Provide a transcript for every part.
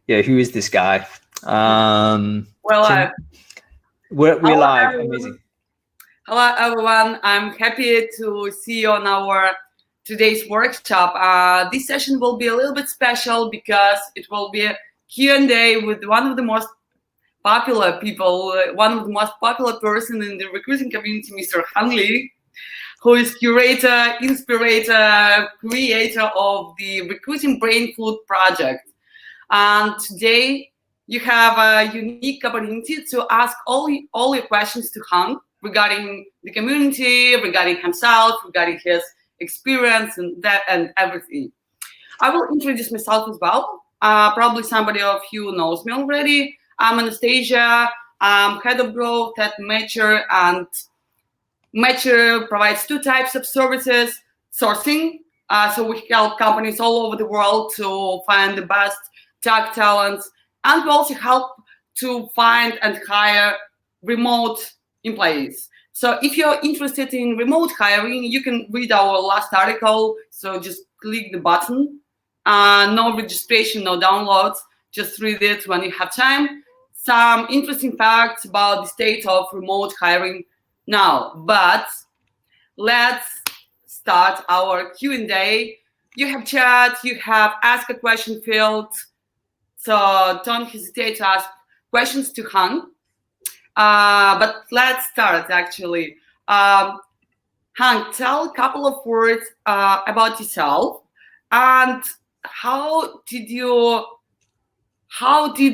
yeah, who is this guy? Well, we're live. Amazing. Hello, everyone. I'm happy to see you on our today's workshop. This session will be a little bit special because it will be a Q&A with one of the most popular people, one of the most popular person in the recruiting community, Mr. Hanli, who is curator, inspirator, creator of the Recruiting Brainfood project. And today you have a unique opportunity to ask all your questions to Han regarding the community, regarding himself, regarding his experience and everything. I will introduce myself as well. Probably somebody of you knows me already. I'm Anastasia. I'm head of growth at Mature, and Mature provides two types of services: sourcing. So we help companies all over the world to find the best tech talents, and we also help to find and hire remote employees. So if you're interested in remote hiring, you can read our last article. So just click the button. No registration, no downloads. Just read it when you have time. Some interesting facts about the state of remote hiring now. But let's start our Q&A. You have chat, you have ask a question field. So don't hesitate to ask questions to Han. But let's start actually. Han, tell a couple of words about yourself and how did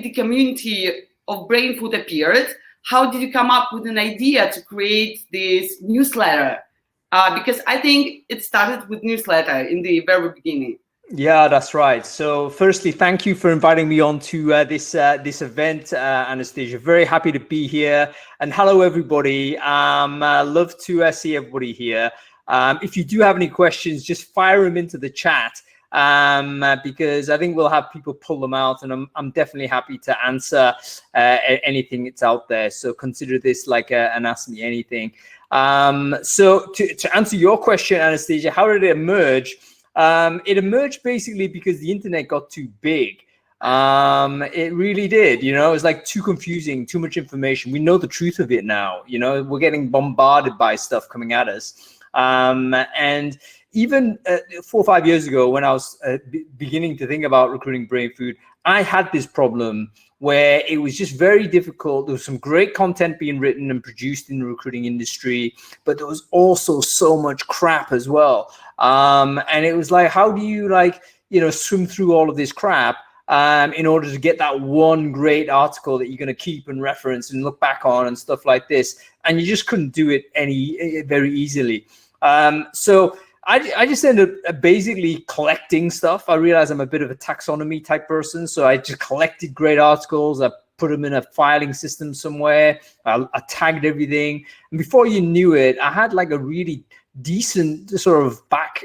the community of Brainfood appeared? How did you come up with an idea to create this newsletter? Because I think it started with newsletter in the very beginning. Yeah, that's right. So firstly, thank you for inviting me on to this event, Anastasia. Very happy to be here. And hello, everybody. Love to see everybody here. If you do have any questions, just fire them into the chat because I think we'll have people pull them out, and I'm definitely happy to answer anything that's out there. So consider this like an Ask Me Anything. So to answer your question, Anastasia, how did it emerge? It emerged basically because the internet got too big. It really did, you know. It was like too confusing, too much information. We know the truth of it now, you know. We're getting bombarded by stuff coming at us. And even 4 or 5 years ago, when I was beginning to think about recruiting Brainfood, I had this problem where it was just very difficult. There was some great content being written and produced in the recruiting industry, but there was also so much crap as well. And it was like, how do you swim through all of this crap in order to get that one great article that you're going to keep and reference and look back on and stuff like this? And you just couldn't do it very easily. So I just ended up basically collecting stuff. I realized I'm a bit of a taxonomy type person. So I just collected great articles. I put them in a filing system somewhere. I tagged everything. And before you knew it, I had like a really decent sort of back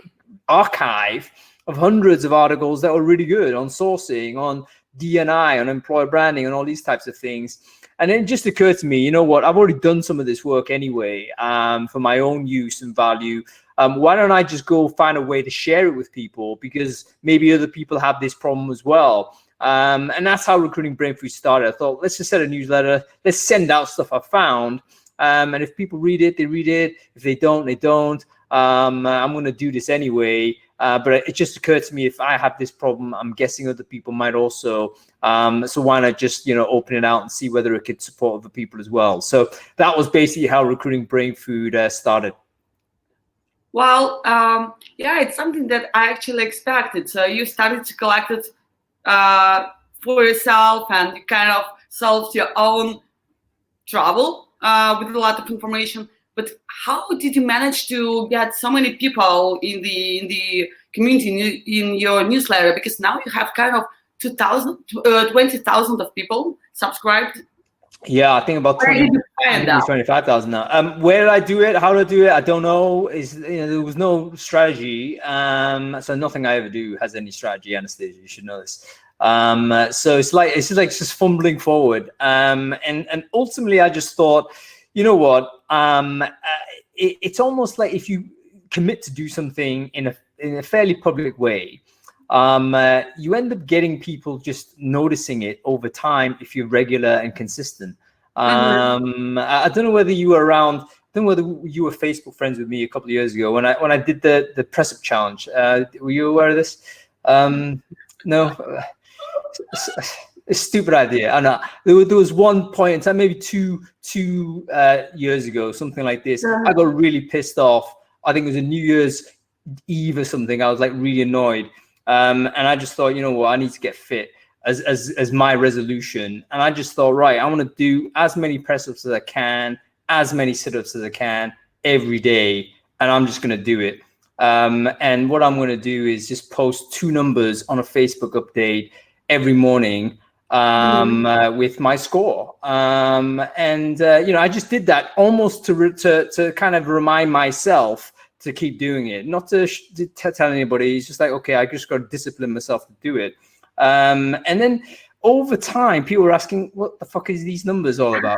archive of hundreds of articles that were really good on sourcing, on D&I, on employer branding, and all these types of things. And then it just occurred to me, you know what, I've already done some of this work anyway for my own use and value. Why don't I just go find a way to share it with people, because maybe other people have this problem as well. And that's how Recruiting Brainfood started. I thought, let's just set a newsletter. Let's send out stuff I found. And if people read it, they read it. If they don't, they don't. I'm going to do this anyway. But it just occurred to me, if I have this problem, I'm guessing other people might also. So why not just, open it out and see whether it could support other people as well. So that was basically how Recruiting Brainfood started. Well, yeah, it's something that I actually expected. So you started to collect it for yourself, and you kind of solved your own trouble with a lot of information. But how did you manage to get so many people in the community, in your newsletter? Because now you have kind of 20,000 of people subscribed. Yeah, I think about 25,000 now. Where did I do it? How did I do it? I don't know. There was no strategy. So nothing I ever do has any strategy, Anastasia. You should know this. So it's just fumbling forward. And ultimately, I just thought, you know what? It's almost like if you commit to do something in a fairly public way, you end up getting people just noticing it over time if you're regular and consistent. I don't know whether you were around. I don't know whether you were Facebook friends with me a couple of years ago when I did the press up challenge. Were you aware of this? No. A stupid idea. I know there was one point in time, maybe two years ago, something like this. I got really pissed off. I think it was a New Year's Eve or something. I was like really annoyed, and I just thought, you know what, I need to get fit as my resolution. And I just thought, right, I want to do as many press ups as I can, as many sit ups as I can every day, and I'm just going to do it. And what I'm going to do is just post 2 numbers on a Facebook update every morning with my score. I just did that almost to kind of remind myself to keep doing it, not to tell anybody. It's just like, okay, I just got to discipline myself to do it. And then over time, people were asking, what the fuck is these numbers all about?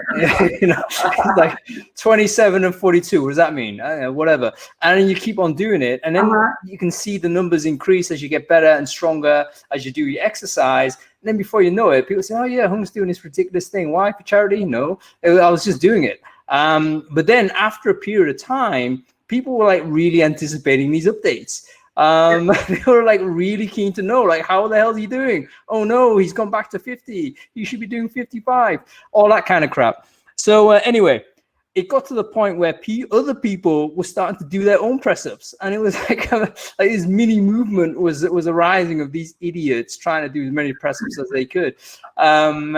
Like 27 and 42, what does that mean? I don't know, whatever. And then you keep on doing it. And then you can see the numbers increase as you get better and stronger as you do your exercise. And then before you know it, people say, oh yeah, Hung's doing this ridiculous thing. Why? For charity? No, I was just doing it. But then after a period of time, people were like really anticipating these updates. They were like really keen to know, like, how the hell is he doing? Oh no, he's gone back to 50. You should be doing 55, all that kind of crap. So anyway, it got to the point where other people were starting to do their own press ups, and it was like this mini movement was arising of these idiots trying to do as many press ups as they could, and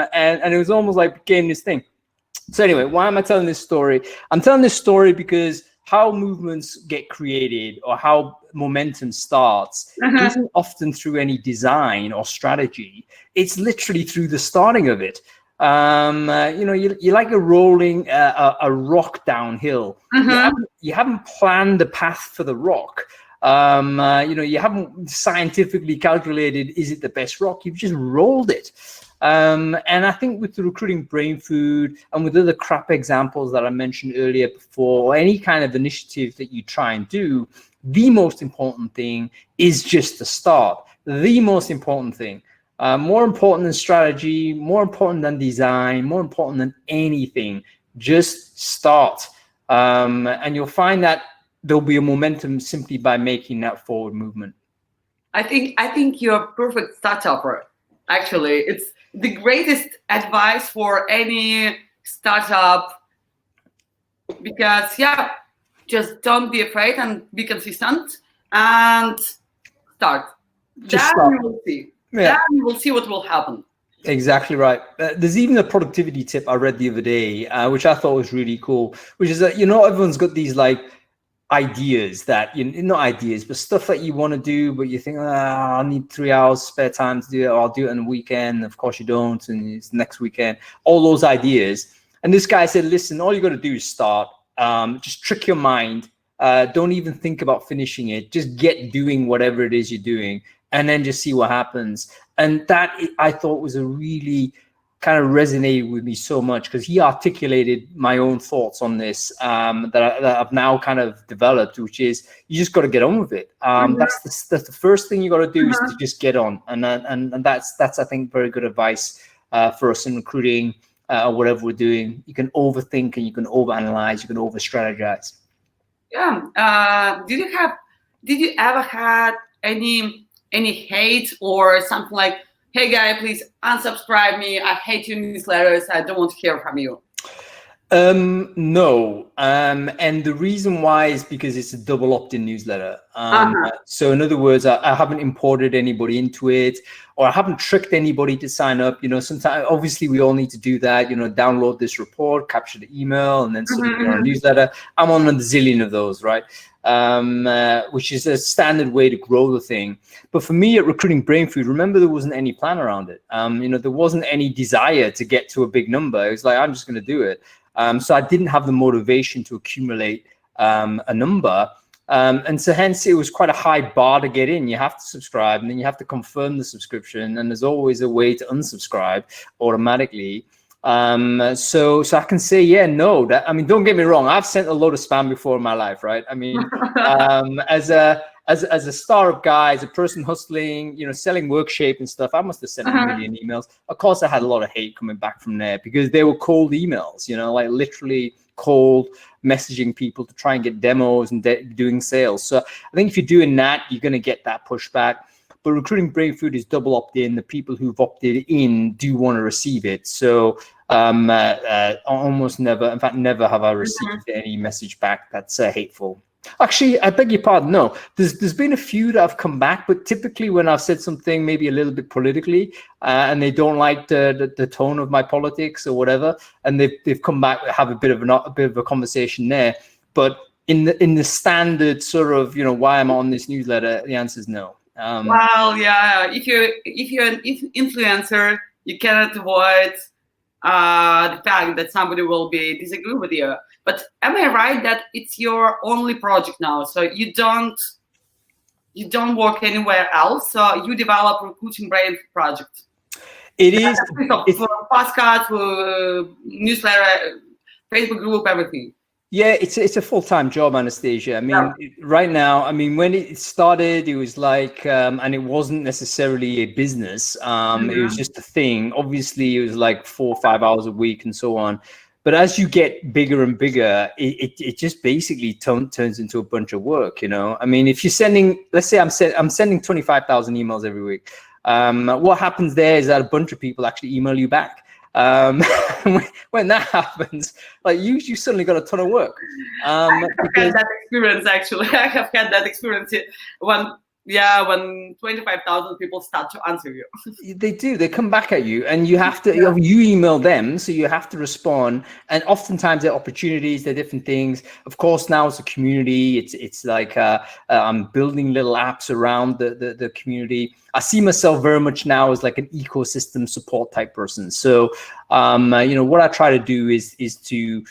it was almost like became this thing. So anyway, why am I telling this story? I'm telling this story because how movements get created or how momentum starts isn't often through any design or strategy. It's literally through the starting of it. You're like rolling a rock downhill. You haven't planned the path for the rock. You haven't scientifically calculated, is it the best rock? You've just rolled it. And I think with the Recruiting Brainfood and with other crap examples that I mentioned earlier before, or any kind of initiative that you try and do, the most important thing is just the start. The most important thing, more important than strategy, more important than design, more important than anything, just start. And you'll find that there'll be a momentum simply by making that forward movement. I think you're a perfect startupper. Actually, it's the greatest advice for any startup, because just don't be afraid and be consistent and start. You will see. Then you will see what will happen. Exactly right. There's even a productivity tip I read the other day, which I thought was really cool, which is that, everyone's got these like ideas that, not ideas, but stuff that you want to do, but you think, I need 3 hours spare time to do it, or I'll do it on the weekend. Of course you don't, and it's next weekend, all those ideas. And this guy said, listen, all you got to do is start. Just trick your mind. Don't even think about finishing it. Just get doing whatever it is you're doing, and then just see what happens. And that, I thought, was a really kind of resonated with me so much, because he articulated my own thoughts on this that I've now kind of developed, which is you just got to get on with it. That's the first thing you got to do is to just get on, and that's I think very good advice for us in recruiting or whatever we're doing. You can overthink and you can overanalyze, you can over-strategize. Yeah. Did you ever had any hate or something like, hey guy, please unsubscribe me, I hate your newsletters, I don't want to hear from you? No. And the reason why is because it's a double opt-in newsletter. So in other words, I haven't imported anybody into it, or I haven't tricked anybody to sign up. Sometimes, obviously we all need to do that, download this report, capture the email, and then submit your newsletter. I'm on a zillion of those, right? Which is a standard way to grow the thing. But for me at Recruiting Brainfood, remember, there wasn't any plan around it. There wasn't any desire to get to a big number. It was like, I'm just going to do it. So I didn't have the motivation to accumulate a number. And so hence it was quite a high bar to get in. You have to subscribe, and then you have to confirm the subscription. And there's always a way to unsubscribe automatically. So I can say, no, don't get me wrong. I've sent a lot of spam before in my life, right? I mean, as as a startup guy, as a person hustling, selling Workshape and stuff, I must have sent a million emails. Of course, I had a lot of hate coming back from there because they were cold emails, like literally cold messaging people to try and get demos and doing sales. So I think if you're doing that, you're going to get that pushback. But Recruiting Brainfood is double opt-in. The people who've opted in do want to receive it. So almost never, in fact, never have I received any message back that's hateful. Actually, I beg your pardon. No, there's been a few that have come back, but typically when I've said something maybe a little bit politically, and they don't like the tone of my politics or whatever, and they've come back, have a bit of a conversation there. But in the standard sort of why I'm on this newsletter, the answer is no. Well, yeah, if you're an influencer, you cannot avoid the fact that somebody will disagree with you. But am I right that it's your only project now? So you don't work anywhere else. So you develop Recruiting Brain project. It is for podcasts, newsletter, Facebook group, everything. Yeah, it's a full-time job, Anastasia. I mean, right now, I mean, when it started, it was like, and it wasn't necessarily a business. It was just a thing. Obviously, it was like 4 or 5 hours a week and so on. But as you get bigger and bigger, it just basically turns into a bunch of work. I mean, if you're sending, let's say I'm sending 25,000 emails every week. What happens there is that a bunch of people actually email you back. When that happens, like you suddenly got a ton of work. I have had that experience actually. I have had that experience when 25,000 people start to answer you. They do. They come back at you, and you have to. You email them, so you have to respond. And oftentimes, they're opportunities. They're different things. Of course, now it's a community. It's like I'm building little apps around the community. I see myself very much now as like an ecosystem support type person. So, what I try to do is to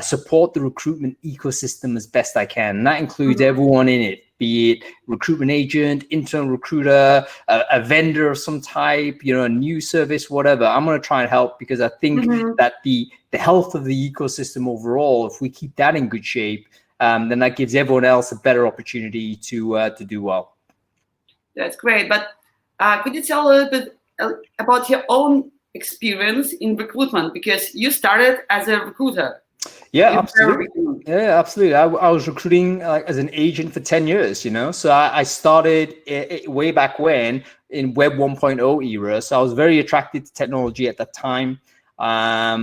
support the recruitment ecosystem as best I can. And that includes everyone in it, be it recruitment agent, internal recruiter, a vendor of some type, a new service, whatever. I'm going to try and help because I think that the health of the ecosystem overall, if we keep that in good shape, then that gives everyone else a better opportunity to do well. That's great. But could you tell a little bit about your own experience in recruitment, because you started as a recruiter? Yeah, absolutely. Yeah, absolutely. I was recruiting as an agent for 10 years, So I started way back when in Web 1.0 era. So I was very attracted to technology at that time. I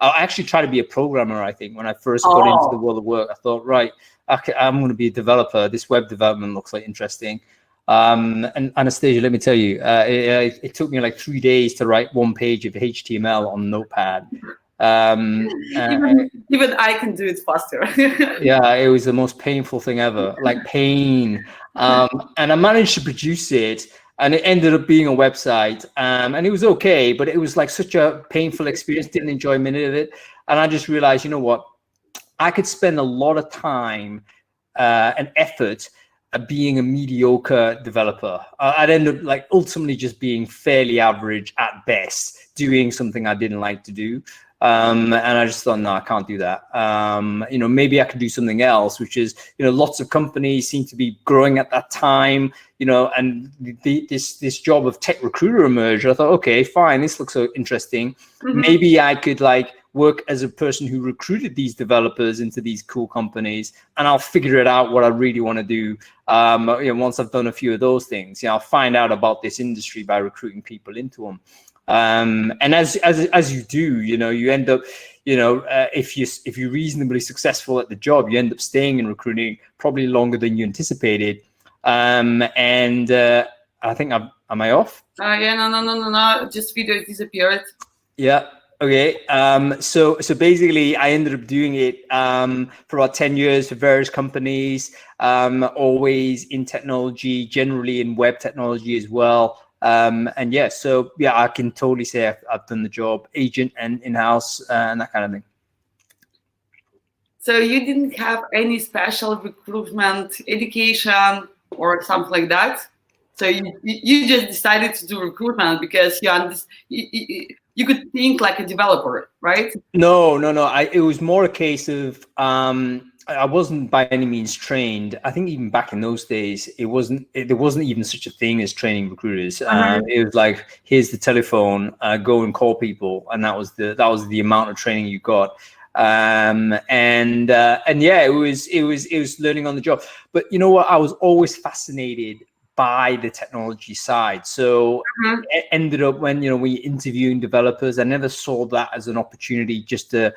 actually tried to be a programmer, I think, when I first got into the world of work. I thought, right, okay, I'm going to be a developer. This web development looks like interesting. And Anastasia, let me tell you, it took me like 3 days to write 1 page of HTML on Notepad. Even I can do it faster. Yeah, it was the most painful thing ever, like pain. And I managed to produce it, and it ended up being a website. And it was okay, but it was like such a painful experience. Didn't enjoy a minute of it. And I just realized, you know what? I could spend a lot of time and effort being a mediocre developer. I'd end up like ultimately just being fairly average at best, doing something I didn't like to do. And I just thought, no, I can't do that. Maybe I could do something else, which is, lots of companies seem to be growing at that time, and this job of tech recruiter emerged. I thought, okay, fine, this looks so interesting. Maybe I could work as a person who recruited these developers into these cool companies, and I'll figure it out what I really want to do. Once I've done a few of those things, I'll find out about this industry by recruiting people into them. And as you do, you end up, if you're reasonably successful at the job, you end up staying in recruiting probably longer than you anticipated. I think am I off? No. Just video disappeared. Yeah. Okay. So basically, I ended up doing it for about 10 years for various companies. Always in technology, generally in web technology as well. I can totally say I've done the job, agent and in-house and that kind of thing. So you didn't have any special recruitment education or something like that? So you just decided to do recruitment because you could think like a developer, right? No. It was more a case of I wasn't by any means trained. I think even back in those days, there wasn't even such a thing as training recruiters. It was like, here's the telephone, go and call people, and that was the amount of training you got. And yeah, it was learning on the job. But you know what? I was always fascinated by the technology side. So it ended up when, we interviewing developers, I never saw that as an opportunity just to,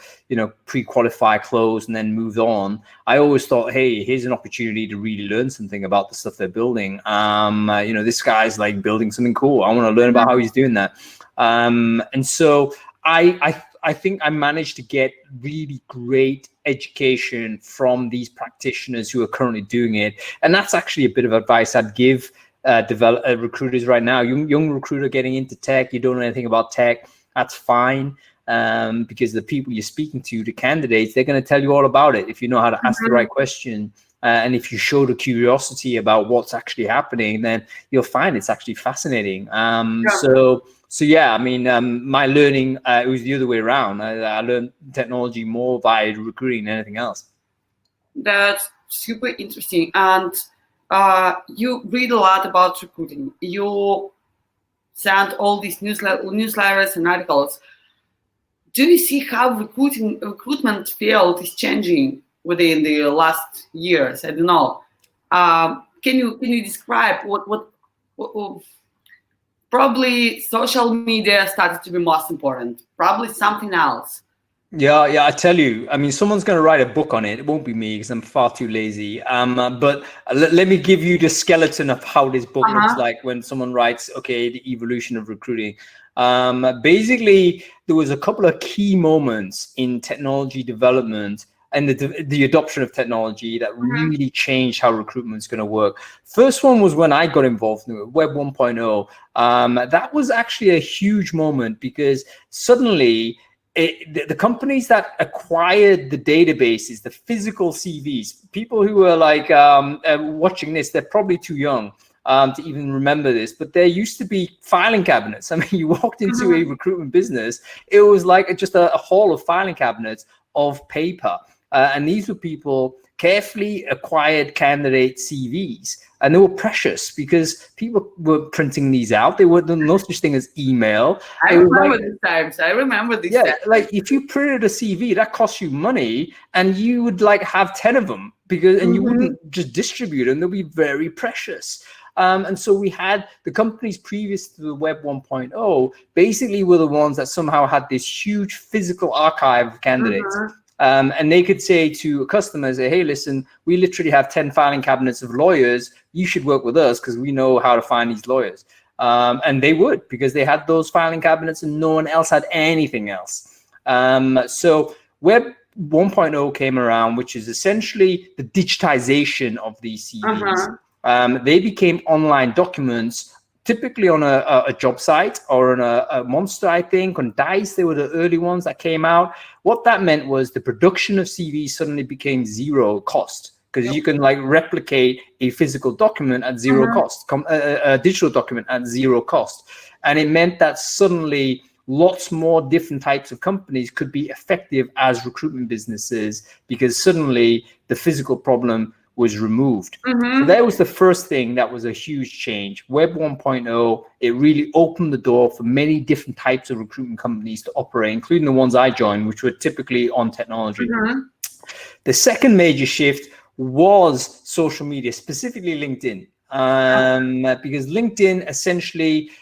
pre-qualify, close, and then move on. I always thought, hey, here's an opportunity to really learn something about the stuff they're building. This guy's like building something cool. I want to learn about how he's doing that. And so I think I managed to get really great education from these practitioners who are currently doing it. And that's actually a bit of advice I'd give recruiters right now. Young recruiter getting into tech, you don't know anything about tech, that's fine. Because the people you're speaking to, the candidates, they're going to tell you all about it if you know how to ask the right question. And if you show the curiosity about what's actually happening, then you'll find it's actually fascinating. So yeah, I mean, my learning, it was the other way around. I learned technology more by recruiting than anything else. That's super interesting. And you read a lot about recruiting. You send all these newsletters and articles. Do you see how recruitment field is changing within the last years? I don't know. Can you describe what probably social media started to be most important? Probably something else. Yeah, I tell you, I mean, someone's going to write a book on it. It won't be me because I'm far too lazy. But let me give you the skeleton of how this book looks like when someone writes, okay, the evolution of recruiting. Basically, there was a couple of key moments in technology development and the adoption of technology that really changed how recruitment is going to work. First one was when I got involved in Web 1.0. That was actually a huge moment because suddenly the companies that acquired the databases, the physical CVs, people who are like watching this, they're probably too young to even remember this, but there used to be filing cabinets. I mean, you walked into a recruitment business, it was like just a hall of filing cabinets of paper. And these were people carefully acquired candidate CVs, and they were precious because people were printing these out. There were no such thing as email. I remember these times. Yeah, like if you printed a CV, that cost you money, and you would like have 10 of them and you wouldn't just distribute them. They'll be very precious. And so we had the companies previous to the Web 1.0 basically were the ones that somehow had this huge physical archive of candidates. And they could say to customers, hey, listen, we literally have 10 filing cabinets of lawyers. You should work with us because we know how to find these lawyers. And they would, because they had those filing cabinets and no one else had anything else. So Web 1.0 came around, which is essentially the digitization of these CVs. They became online documents, typically on a job site or on a Monster, I think, on Dice. They were the early ones that came out. What that meant was the production of CVs suddenly became zero cost because you can like replicate a physical document at zero cost, a digital document at zero cost. And it meant that suddenly lots more different types of companies could be effective as recruitment businesses because suddenly the physical problem was removed. So that was the first thing that was a huge change. Web 1.0, it really opened the door for many different types of recruitment companies to operate, including the ones I joined, which were typically on technology. The second major shift was social media, specifically LinkedIn, because LinkedIn essentially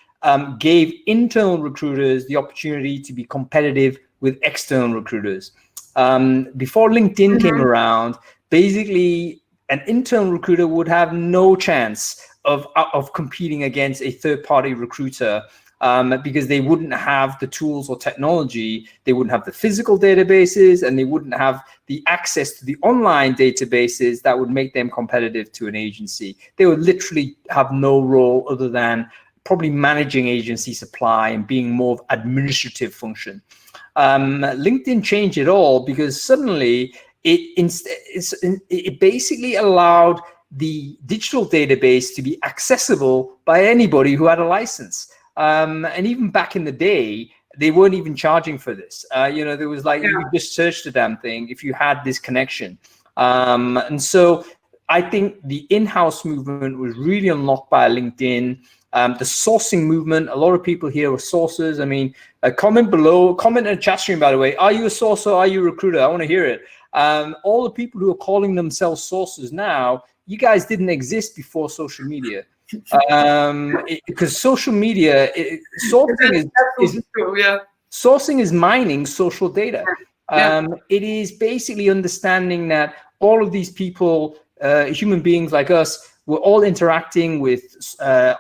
gave internal recruiters the opportunity to be competitive with external recruiters. Before LinkedIn came around, basically, an internal recruiter would have no chance of competing against a third-party recruiter because they wouldn't have the tools or technology, they wouldn't have the physical databases, and they wouldn't have the access to the online databases that would make them competitive to an agency. They would literally have no role other than probably managing agency supply and being more of administrative function. LinkedIn changed it all because suddenly it basically allowed the digital database to be accessible by anybody who had a license. And even back in the day, they weren't even charging for this. There was like, you could just search the damn thing if you had this connection. And so I think the in-house movement was really unlocked by LinkedIn. The sourcing movement, a lot of people here are sourcers. I mean, comment below, comment in the chat stream, by the way. Are you a sourcer? Are you a recruiter? I want to hear it. All the people who are calling themselves sourcers now, you guys didn't exist before social media. Because social media, sourcing is mining social data. It is basically understanding that all of these people, human beings like us, we're all interacting with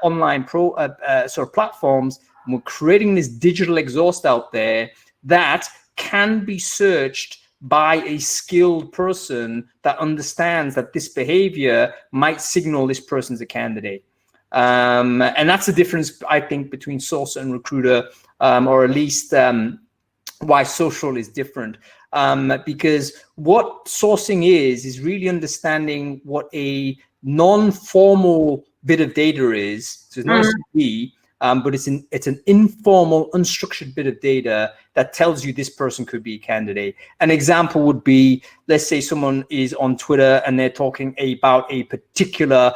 online sort of platforms, and we're creating this digital exhaust out there that can be searched by a skilled person that understands that this behavior might signal this person's a candidate. And that's the difference, I think, between sourcer and recruiter, or at least why social is different. Because what sourcing is really understanding what a non-formal bit of data is. So it's not a CV, but it's an informal, unstructured bit of data that tells you this person could be a candidate. An example would be, let's say someone is on Twitter and they're talking about a particular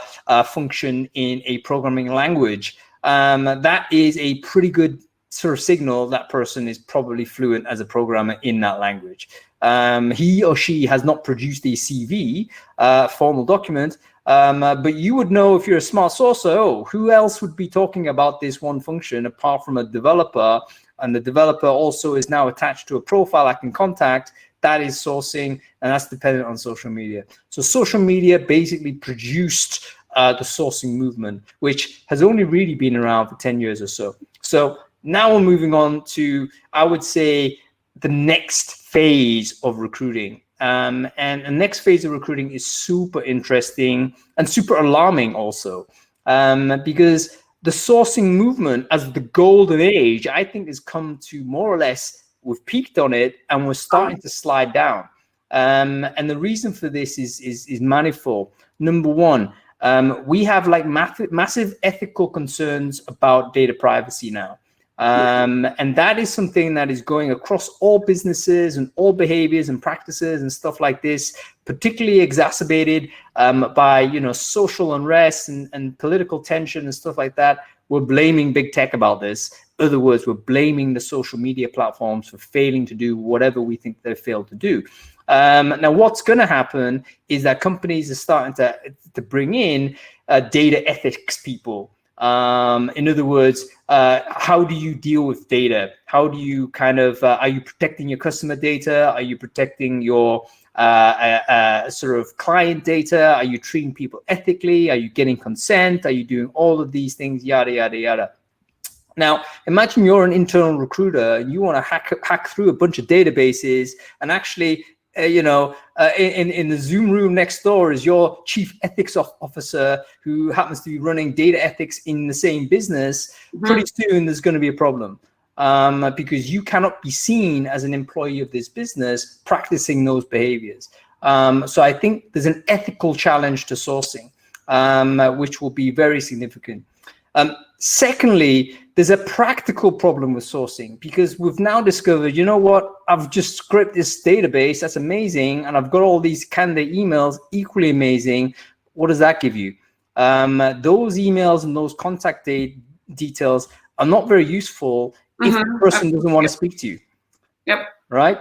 function in a programming language. That is a pretty good sort of signal that person is probably fluent as a programmer in that language. He or she has not produced a CV, formal document, but you would know if you're a smart sourcer, oh, who else would be talking about this one function apart from a developer? And the developer also is now attached to a profile I can contact. That is sourcing, and that's dependent on social media. So social media basically produced the sourcing movement, which has only really been around for 10 years or so. So now we're moving on to, I would say, the next phase of recruiting. And the next phase of recruiting is super interesting and super alarming also, because the sourcing movement as the golden age, I think, has come to more or less, we've peaked on it and we're starting to slide down. And the reason for this is manifold. Number one, we have like massive ethical concerns about data privacy now. And that is something that is going across all businesses and all behaviors and practices and stuff like this, particularly exacerbated by social unrest and political tension and stuff like that. We're blaming big tech about this. In other words, we're blaming the social media platforms for failing to do whatever we think they failed to do. Now, what's going to happen is that companies are starting to bring in data ethics people. In other words, how do you deal with data? How do you kind of, are you protecting your customer data? Are you protecting your sort of client data? Are you treating people ethically? Are you getting consent? Are you doing all of these things? Yada, yada, yada. Now, imagine you're an internal recruiter and you want to hack through a bunch of databases and actually, in the Zoom room next door is your chief ethics officer who happens to be running data ethics in the same business. Pretty soon there's going to be a problem because you cannot be seen as an employee of this business practicing those behaviors. So I think there's an ethical challenge to sourcing, which will be very significant. Secondly, there's a practical problem with sourcing because we've now discovered, you know what, I've just scraped this database, that's amazing, and I've got all these candidate emails, equally amazing. What does that give you? Those emails and those contact details are not very useful if the person doesn't want to speak to you. Yep. Right?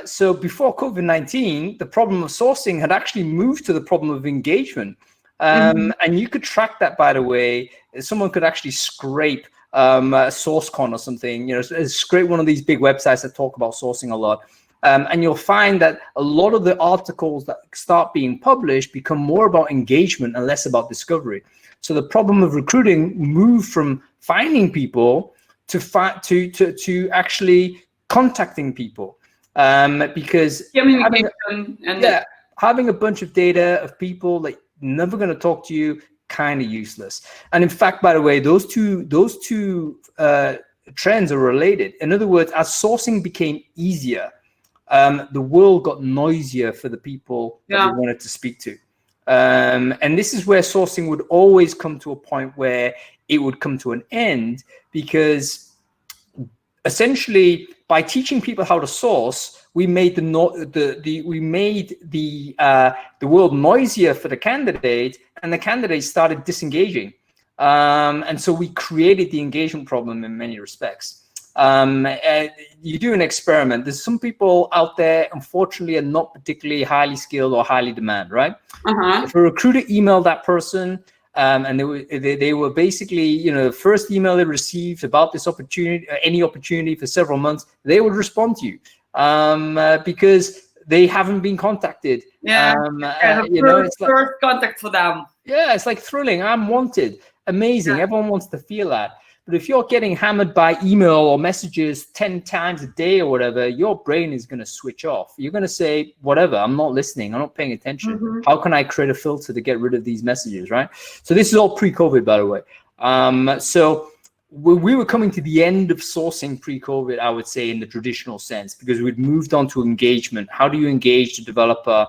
So before COVID-19, the problem of sourcing had actually moved to the problem of engagement. And you could track that, by the way. Someone could actually scrape SourceCon or something, scrape one of these big websites that talk about sourcing a lot. And you'll find that a lot of the articles that start being published become more about engagement and less about discovery. So the problem of recruiting moved from finding people to actually contacting people, because having a bunch of data of people that never going to talk to you, kind of useless. And in fact, by the way, those two trends are related. In other words, as sourcing became easier, the world got noisier for the people that we wanted to speak to. And this is where sourcing would always come to a point where it would come to an end, because essentially, by teaching people how to source, we made the world noisier for the candidate, and the candidate started disengaging. And so we created the engagement problem in many respects. You do an experiment. There's some people out there, unfortunately, are not particularly highly skilled or highly demand, right? If a recruiter emailed that person, and they were basically, the first email they received about this opportunity, any opportunity for several months, they would respond to you because they haven't been contacted. It's like first contact for them. Yeah, it's like thrilling. I'm wanted. Amazing. Everyone wants to feel that. But if you're getting hammered by email or messages 10 times a day or whatever, your brain is going to switch off. You're going to say, whatever, I'm not listening. I'm not paying attention. How can I create a filter to get rid of these messages, right? So this is all pre-COVID, by the way. So we were coming to the end of sourcing pre-COVID, I would say, in the traditional sense, because we'd moved on to engagement. How do you engage the developer?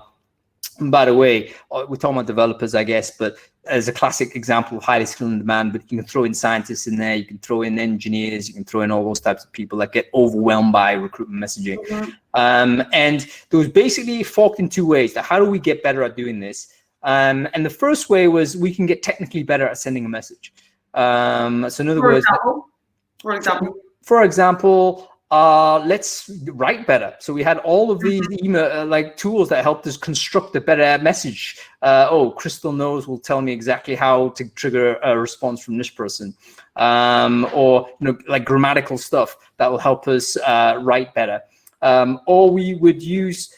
And by the way, we're talking about developers, I guess, but as a classic example of highly skilled and demand, but you can throw in scientists in there, you can throw in engineers, you can throw in all those types of people that get overwhelmed by recruitment messaging. And there was basically forked in two ways. How do we get better at doing this? And the first way was we can get technically better at sending a message. So in other words, for example, let's write better. So we had all of these email tools that helped us construct a better message. Crystal Knows will tell me exactly how to trigger a response from this person, or like grammatical stuff that will help us write better. Or we would use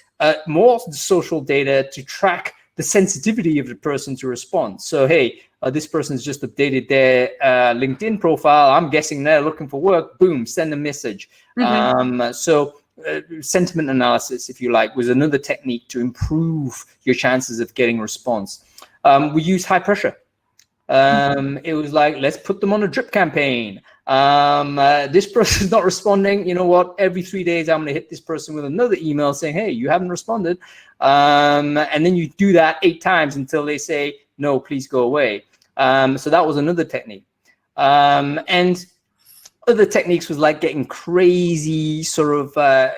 more social data to track the sensitivity of the person to respond. So hey, this person's just updated their LinkedIn profile. I'm guessing they're looking for work. Boom, send a message. Sentiment analysis, if you like, was another technique to improve your chances of getting response. We used high pressure. It was like, let's put them on a drip campaign. This person's not responding. You know what? Every 3 days, I'm going to hit this person with another email saying, hey, you haven't responded. And then you do that 8 times until they say, no, please go away. So that was another technique. And other techniques was like getting crazy, sort of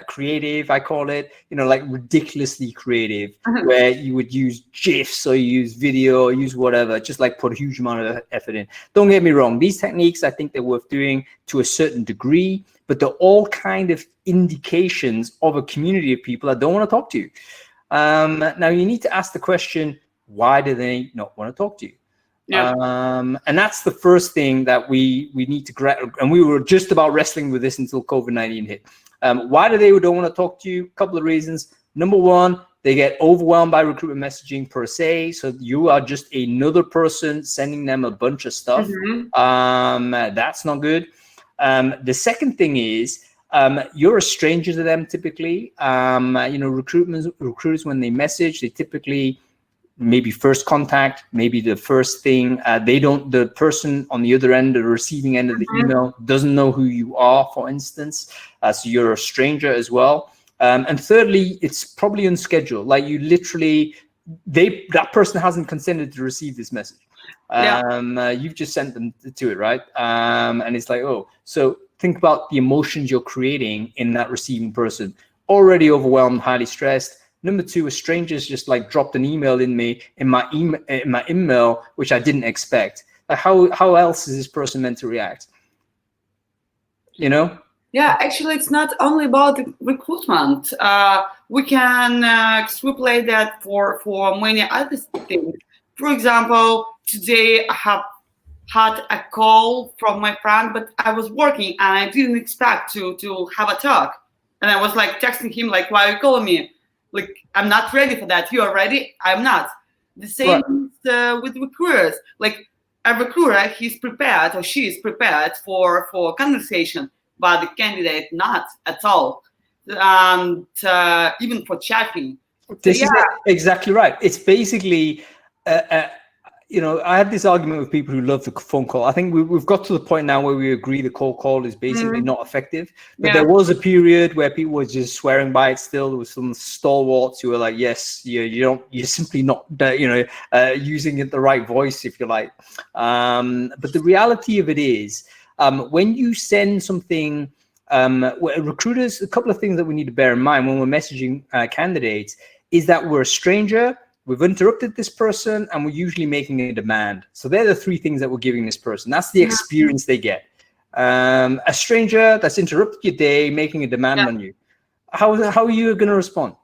creative, I call it, like ridiculously creative, where you would use GIFs or use video or use whatever, just like put a huge amount of effort in. Don't get me wrong. These techniques, I think they're worth doing to a certain degree, but they're all kind of indications of a community of people that don't want to talk to you. Now you need to ask the question, why do they not want to talk to you? And that's the first thing that we need to grab. And we were just about wrestling with this until COVID-19 hit. Why do they don't want to talk to you? A couple of reasons. Number one, they get overwhelmed by recruitment messaging per se. So you are just another person sending them a bunch of stuff. That's not good. The second thing is, you're a stranger to them typically. Recruiters, when they message, they typically maybe first contact, maybe the first thing, the person on the other end, the receiving end of the email doesn't know who you are, for instance. So you're a stranger as well. And thirdly, it's probably unscheduled. Like you literally, that person hasn't consented to receive this message. You've just sent them to it, right? And it's like, so think about the emotions you're creating in that receiving person. Already overwhelmed, highly stressed. Number two, a stranger's just like dropped an email in my email, which I didn't expect. Like how else is this person meant to react? Yeah, actually, it's not only about the recruitment. We can extrapolate that for many other things. For example, today I have had a call from my friend, but I was working and I didn't expect to have a talk. And I was like texting him, like, why are you calling me? Like, I'm not ready for that. You are ready? I'm not. The same with recruiters. Like, a recruiter, he's prepared or she is prepared for conversation, but the candidate not at all. And even for chatting. This is exactly right. It's basically, I have this argument with people who love the phone call. I think we've got to the point now where we agree the cold call is basically not effective. But there was a period where people were just swearing by it still. There was some stalwarts who were like, yes, you're simply not, using it the right voice, if you like. But the reality of it is, when you send something Recruiters, a couple of things that we need to bear in mind when we're messaging candidates is that we're a stranger, we've interrupted this person, and we're usually making a demand. So they're the three things that we're giving this person. That's the experience they get. A stranger that's interrupted your day, making a demand on you. How are you going to respond?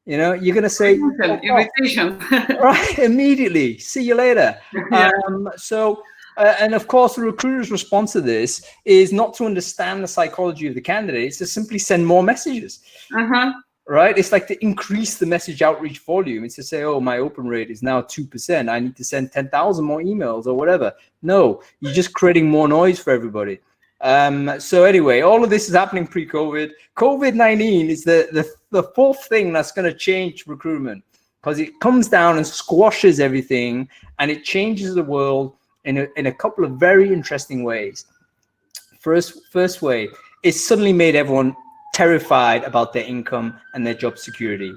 You're going to say, invitation. Right, immediately. See you later. And of course, the recruiter's response to this is not to understand the psychology of the candidate. It's to simply send more messages. Right? It's like to increase the message outreach volume. It's to say, oh, my open rate is now 2%. I need to send 10,000 more emails or whatever. No, you're just creating more noise for everybody. So anyway, all of this is happening pre-COVID. COVID-19 is the fourth thing that's going to change recruitment, because it comes down and squashes everything, and it changes the world in a couple of very interesting ways. First way, it suddenly made everyone terrified about their income and their job security.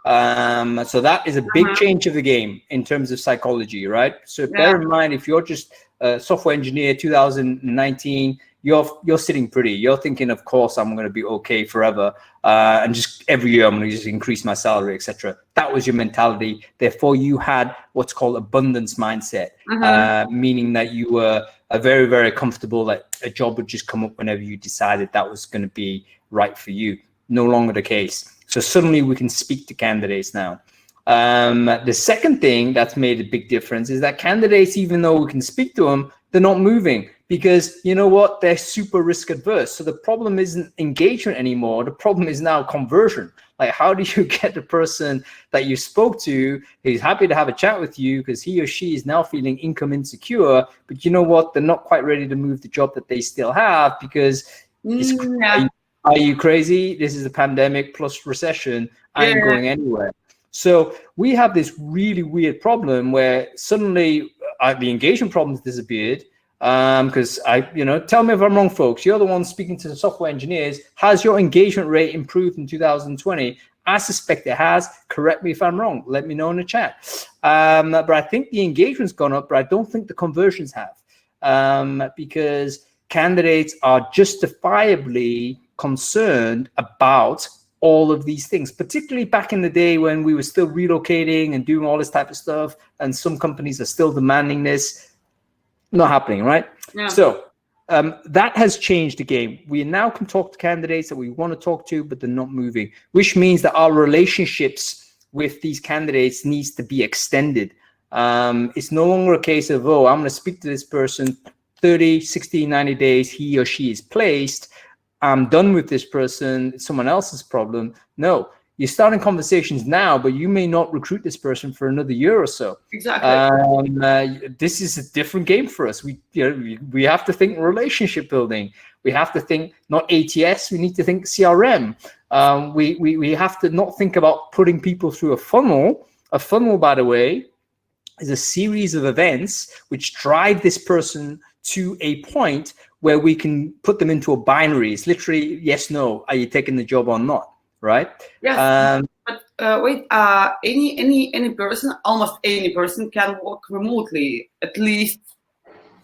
So that is a big change of the game in terms of psychology, right? So bear in mind, if you're just a software engineer 2019, you're sitting pretty. You're thinking, of course, I'm going to be okay forever, and just every year I'm going to just increase my salary, etc. That was your mentality. Therefore, you had what's called abundance mindset, meaning that you were very, very comfortable that a job would just come up whenever you decided that was going to be right for you. No longer the case. So suddenly we can speak to candidates now. The second thing that's made a big difference is that candidates, even though we can speak to them, they're not moving, because you know what? They're super risk adverse. So the problem isn't engagement anymore. The problem is now conversion. Like, how do you get the person that you spoke to who's happy to have a chat with you because he or she is now feeling income insecure, but you know what? They're not quite ready to move the job that they still have because are you crazy? This is a pandemic plus recession. I ain't going anywhere. So we have this really weird problem where suddenly the engagement problems disappeared. Because tell me if I'm wrong, folks. You're the ones speaking to the software engineers. Has your engagement rate improved in 2020? I suspect it has. Correct me if I'm wrong. Let me know in the chat. But I think the engagement's gone up, but I don't think the conversions have, because candidates are justifiably concerned about all of these things, particularly back in the day when we were still relocating and doing all this type of stuff, and some companies are still demanding this. Not happening, right? So that has changed the game. We now can talk to candidates that we want to talk to, but they're not moving, which means that our relationships with these candidates needs to be extended. It's no longer a case of, oh, I'm going to speak to this person 30, 60, 90 days, he or she is placed, I'm done with this person, it's someone else's problem. No, you're starting conversations now, but you may not recruit this person for another year or so. Exactly. This is a different game for us. We have to think relationship building. We have to think not ATS. We need to think CRM. We have to not think about putting people through a funnel. A funnel, by the way, is a series of events which drive this person to a point where we can put them into a binary. It's literally yes, no. Are you taking the job or not? Right? Yes. But wait, any person, almost any person can work remotely, at least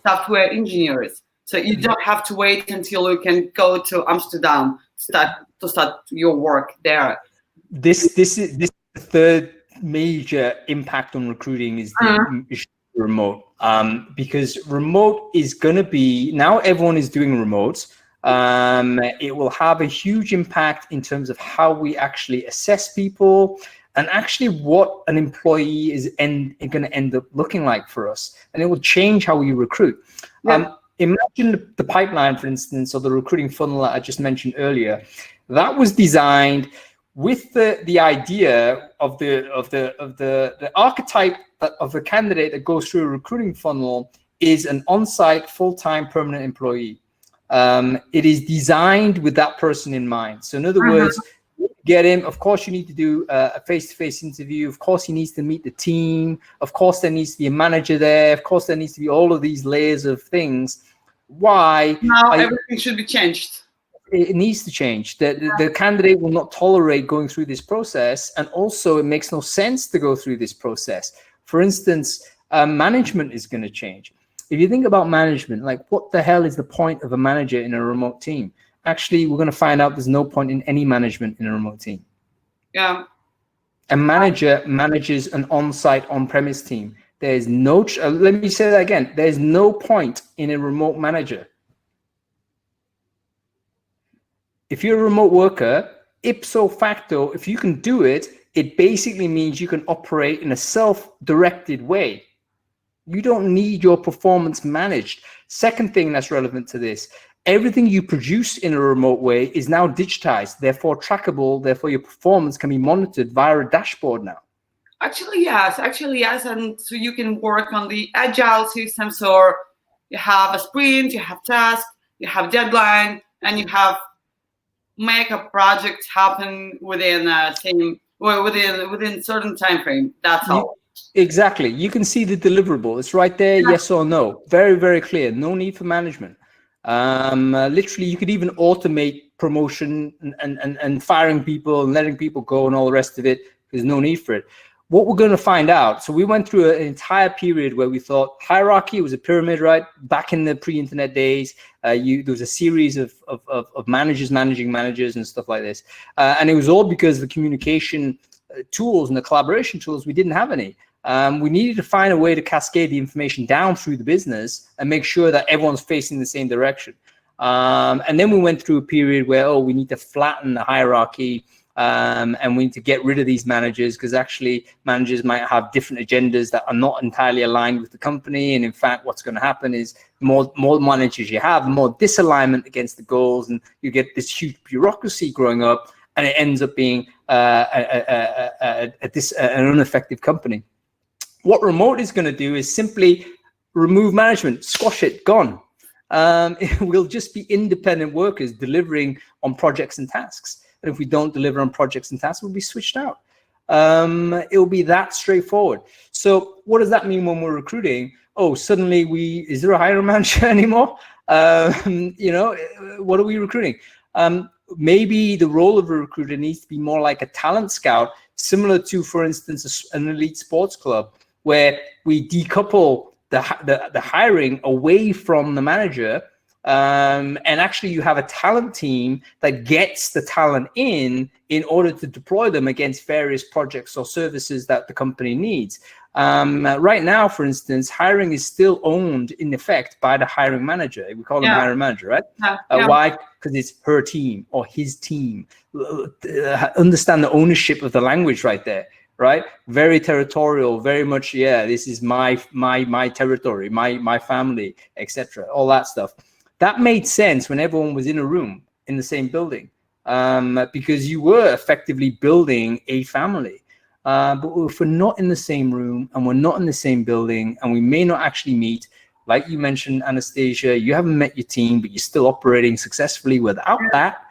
software engineers. So you don't have to wait until you can go to Amsterdam to start your work there. This is the third major impact on recruiting is the remote. Because remote is going to be, now everyone is doing remote. It will have a huge impact in terms of how we actually assess people and actually what an employee is going to end up looking like for us. And it will change how we recruit. Imagine the pipeline, for instance, or the recruiting funnel that I just mentioned earlier. That was designed with the idea of the archetype of the candidate that goes through a recruiting funnel is an on-site, full-time, permanent employee. It is designed with that person in mind. So in other words, get him, of course you need to do a face-to-face interview. Of course he needs to meet the team. Of course there needs to be a manager there. Of course there needs to be all of these layers of things. Why? Now everything should be changed. It needs to change. The candidate will not tolerate going through this process. And also it makes no sense to go through this process. For instance, management is going to change. If you think about management, like what the hell is the point of a manager in a remote team? actually, we're going to find out there's no point in any management in a remote team. Yeah. A manager manages an on-site, on-premise team. There's no, let me say that again. There's no point in a remote manager. If you're a remote worker, ipso facto, if you can do it, it basically means you can operate in a self-directed way. You don't need your performance managed. Second thing that's relevant to this, everything you produce in a remote way is now digitized, therefore trackable, therefore your performance can be monitored via a dashboard now. Actually, yes. And so you can work on the agile systems, or you have a sprint, you have tasks, you have deadline, and you have make a project happen within within certain time frame. That's all. Exactly. You can see the deliverable. It's right there, yes or no. Very, very clear. No need for management. Literally, you could even automate promotion and firing people and letting people go and all the rest of it. There's no need for it. What we're going to find out, so we went through an entire period where we thought hierarchy was a pyramid, right? Back in the pre-internet days, there was a series of managers managing managers and stuff like this. And it was all because the communication tools and the collaboration tools, we didn't have any. We needed to find a way to cascade the information down through the business and make sure that everyone's facing the same direction. And then we went through a period where, we need to flatten the hierarchy. And we need to get rid of these managers, because actually managers might have different agendas that are not entirely aligned with the company. And in fact, what's going to happen is more managers you have, more disalignment against the goals, and you get this huge bureaucracy growing up, and it ends up being an ineffective company. What remote is going to do is simply remove management, squash it, gone. We'll just be independent workers delivering on projects and tasks. And if we don't deliver on projects and tasks, we'll be switched out. It'll be that straightforward. So what does that mean when we're recruiting? Suddenly is there a hiring manager anymore? What are we recruiting? Maybe the role of a recruiter needs to be more like a talent scout, similar to, for instance, an elite sports club, where we decouple the hiring away from the manager. And actually you have a talent team that gets the talent in order to deploy them against various projects or services that the company needs. Right now, for instance, hiring is still owned in effect by the hiring manager. We call them hiring manager, right? Why? Because it's her team or his team. Understand the ownership of the language right there, right? Very territorial, very much, this is my territory, my family, etc. All that stuff. That made sense when everyone was in a room in the same building, because you were effectively building a family. But if we're not in the same room and we're not in the same building and we may not actually meet, like you mentioned, Anastasia, you haven't met your team, but you're still operating successfully without that.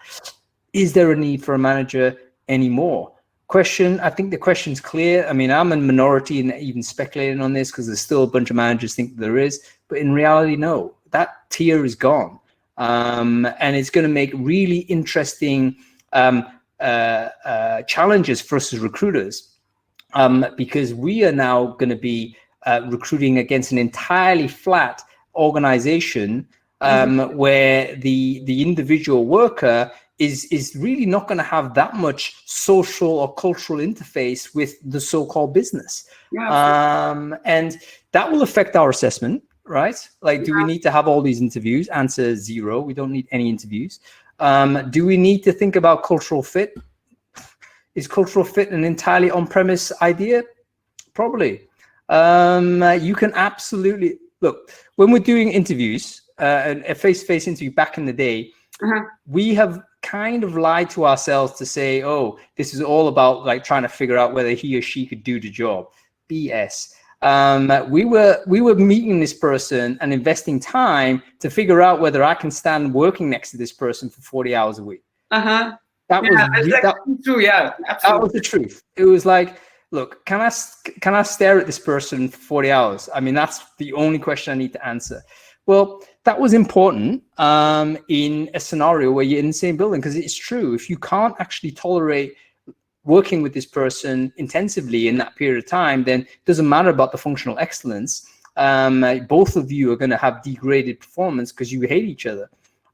Is there a need for a manager anymore? I think the question's clear. I mean, I'm a minority in even speculating on this, because there's still a bunch of managers think there is, but in reality, no. That tier is gone, and it's going to make really interesting challenges for us as recruiters, because we are now going to be recruiting against an entirely flat organization, where the individual worker is really not going to have that much social or cultural interface with the so-called business, and that will affect our assessment. Right? Like, do we need to have all these interviews? Answer 0. We don't need any interviews. Do we need to think about cultural fit? Is cultural fit an entirely on-premise idea? Probably. You can absolutely look, when we're doing interviews, a face-to-face interview back in the day, we have kind of lied to ourselves to say, this is all about like trying to figure out whether he or she could do the job. BS. We were meeting this person and investing time to figure out whether I can stand working next to this person for 40 hours a week. That was true. Yeah, absolutely. That was the truth. It was like, look, can I stare at this person for 40 hours? I mean, that's the only question I need to answer. Well, that was important in a scenario where you're in the same building, because it's true. If you can't actually tolerate working with this person intensively in that period of time, then it doesn't matter about the functional excellence. Both of you are going to have degraded performance because you hate each other.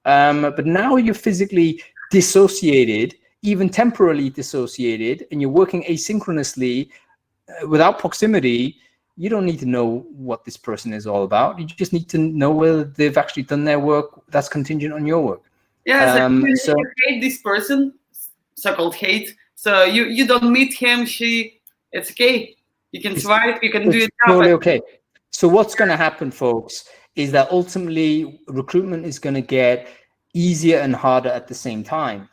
But now you're physically dissociated, even temporarily dissociated, and you're working asynchronously without proximity. You don't need to know what this person is all about. You just need to know whether they've actually done their work that's contingent on your work. Yes, you hate this person, so-called hate. So you don't meet him, she, it's okay. You can survive, you can do it. Totally okay. So what's going to happen, folks, is that ultimately recruitment is going to get easier and harder at the same time,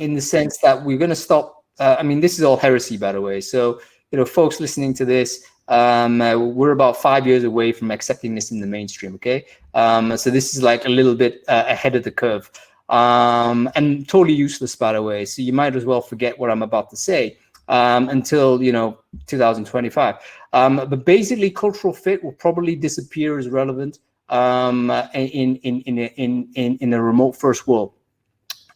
in the sense that we're going to stop. I mean, this is all heresy, by the way. So, folks listening to this, we're about 5 years away from accepting this in the mainstream. Okay. So this is like a little bit ahead of the curve, and totally useless, by the way. So you might as well forget what I'm about to say until 2025. But basically, cultural fit will probably disappear as relevant in a remote first world.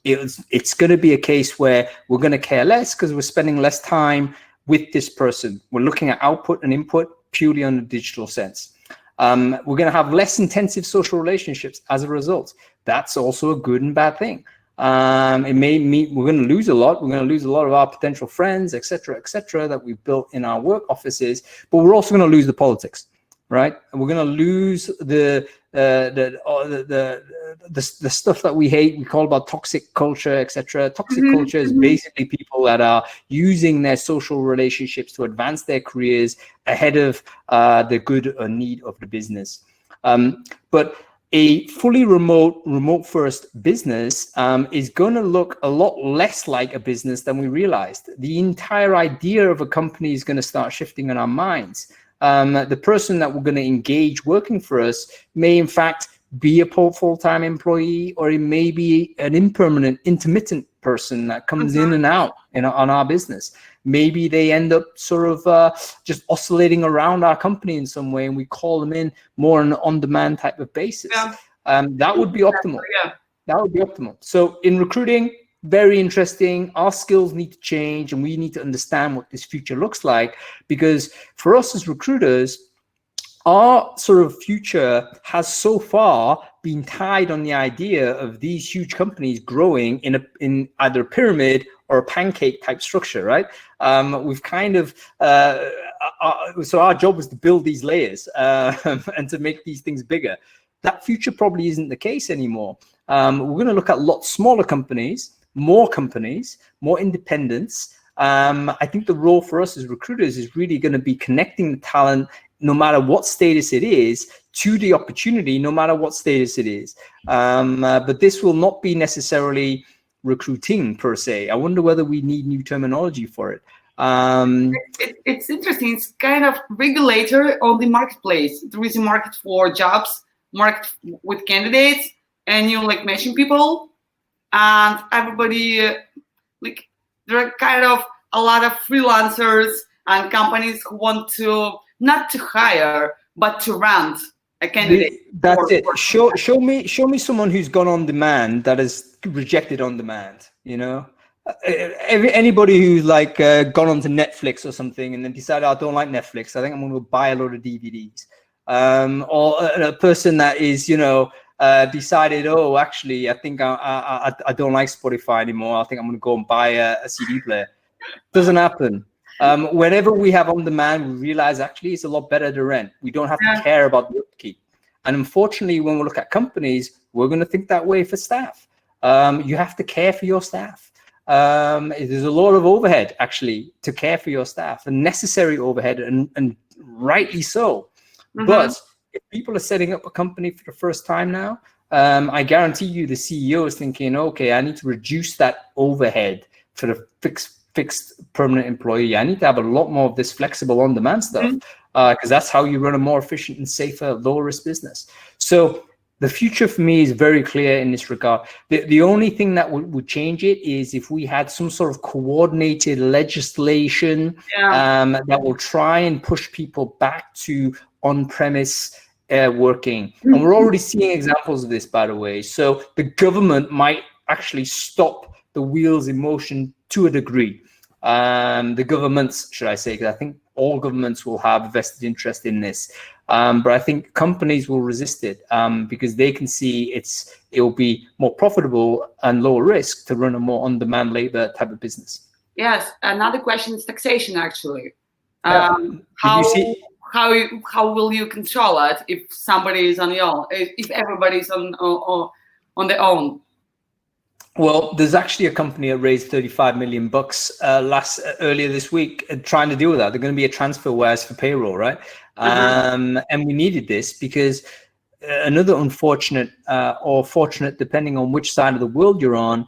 It's going to be a case where we're going to care less because we're spending less time with this person. We're looking at output and input purely on the digital sense. We're going to have less intensive social relationships as a result. That's also a good and bad thing. It may mean we're going to lose a lot. We're going to lose a lot of our potential friends, et cetera, that we've built in our work offices. But we're also going to lose the politics, right? And we're going to lose the stuff that we hate. We call about toxic culture, et cetera. Toxic culture is basically people that are using their social relationships to advance their careers ahead of the good or need of the business. But a fully remote first business is going to look a lot less like a business than we realized. The entire idea of a company is going to start shifting in our minds. The person that we're going to engage working for us may in fact be a full-time employee, or it may be an impermanent, intermittent person that comes in and out on our business. Maybe they end up sort of just oscillating around our company in some way, and we call them in more on an on-demand type of basis. That would be optimal. That would be optimal. So in recruiting, very interesting. Our skills need to change, and we need to understand what this future looks like, because for us as recruiters, our sort of future has so far been tied on the idea of these huge companies growing in either a pyramid or a pancake type structure, right? We've kind of, so our job was to build these layers and to make these things bigger. That future probably isn't the case anymore. We're going to look at a lot smaller companies, more independents. I think the role for us as recruiters is really going to be connecting the talent, no matter what status it is, to the opportunity, no matter what status it is. But this will not be necessarily recruiting per se. I wonder whether we need new terminology for it. It's interesting. It's kind of regulator on the marketplace. There is a market for jobs, market with candidates, and you like matching people, and everybody like there are kind of a lot of freelancers and companies who want to not to hire but to rent a candidate. That's it. Show me someone who's gone on demand that is rejected on demand. Anybody who's like gone onto Netflix or something and then decided, I don't like Netflix, I think I'm going to buy a load of DVDs. Or a person that is decided, oh, actually, I think I don't like Spotify anymore, I think I'm going to go and buy a CD player. Doesn't happen. Whenever we have on demand, we realize actually it's a lot better to rent. We don't have to care about the upkeep. And unfortunately, when we look at companies, we're going to think that way for staff. You have to care for your staff. There's a lot of overhead actually to care for your staff, and necessary overhead, and rightly so. But if people are setting up a company for the first time now, I guarantee you the CEO is thinking, okay, I need to reduce that overhead for the fixed permanent employee. I need to have a lot more of this flexible on-demand stuff, because that's how you run a more efficient and safer, low-risk business. So the future for me is very clear in this regard. The only thing that would change it is if we had some sort of coordinated legislation that will try and push people back to on-premise working. And we're already seeing examples of this, by the way. So the government might actually stop the wheels in motion to a degree. The governments, should I say, because I think all governments will have a vested interest in this. But I think companies will resist it because they can see it will be more profitable and lower risk to run a more on-demand labor type of business. Yes, another question is taxation, actually. Yeah. How will you control it if somebody is on your own, if everybody's on their own? Well, there's actually a company that raised $35 million earlier this week trying to deal with that. They're going to be a transfer warehouse for payroll, right? And we needed this because another unfortunate or fortunate, depending on which side of the world you're on,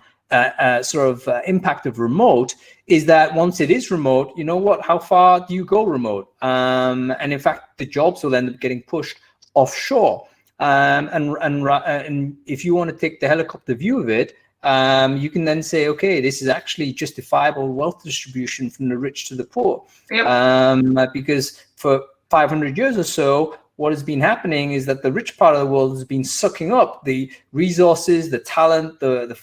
impact of remote is that once it is remote, you know what? How far do you go remote? And in fact, the jobs will end up getting pushed offshore. And if you want to take the helicopter view of it, you can then say, okay, this is actually justifiable wealth distribution from the rich to the poor. Yep. Because for 500 years or so, what has been happening is that the rich part of the world has been sucking up the resources, the talent, the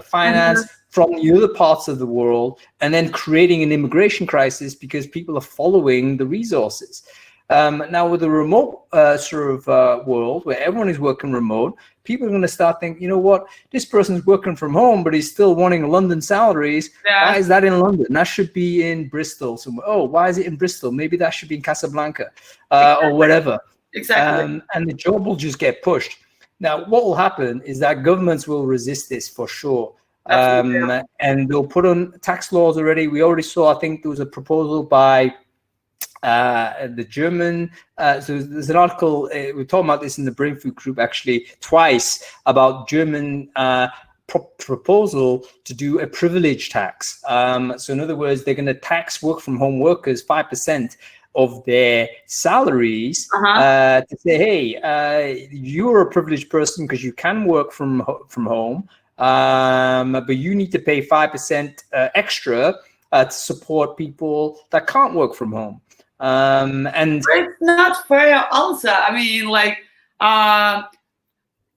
finance from the other parts of the world, and then creating an immigration crisis because people are following the resources. Now with the remote world where everyone is working remote, people are going to start thinking, you know what, this person's working from home, but he's still wanting London salaries. Yeah. Why is that in London? That should be in Bristol somewhere. Oh, why is it in Bristol? Maybe that should be in Casablanca or whatever. Exactly. And the job will just get pushed. Now, what will happen is that governments will resist this for sure. And they'll put on tax laws already. We already saw, I think there was a proposal by the German, so there's an article, we're talking about this in the Brainfood group actually twice, about German proposal to do a privilege tax. So in other words, they're going to tax work from home workers 5% of their salaries to say, hey, you're a privileged person because you can work from home, but you need to pay 5% extra to support people that can't work from home. And it's not fair also. I mean, like,